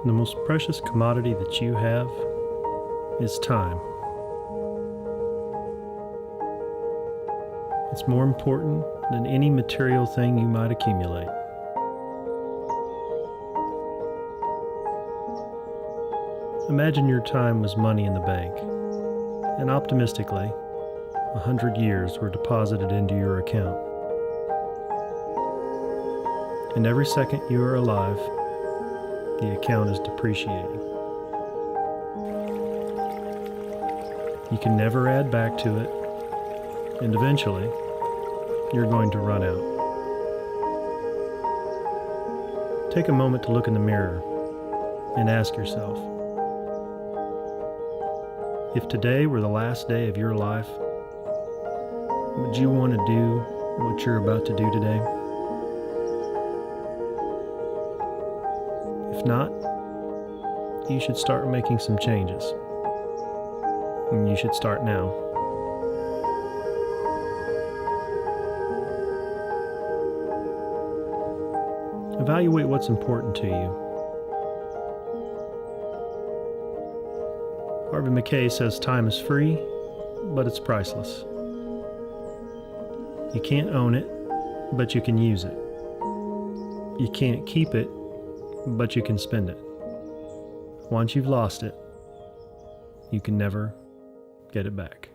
The most precious commodity that you have is time. It's more important than any material thing you might accumulate. Imagine your time was money in the bank, and optimistically, 100 years were deposited into your account. And every second you are alive, the account is depreciating. You can never add back to it, and eventually, you're going to run out. Take a moment to look in the mirror and ask yourself, if today were the last day of your life, would you want to do what you're about to do today? If not, you should start making some changes. And you should start now. Evaluate what's important to you. Harvey Mackay says time is free, but it's priceless. You can't own it, but you can use it. You can't keep it, but you can spend it. Once you've lost it, you can never get it back.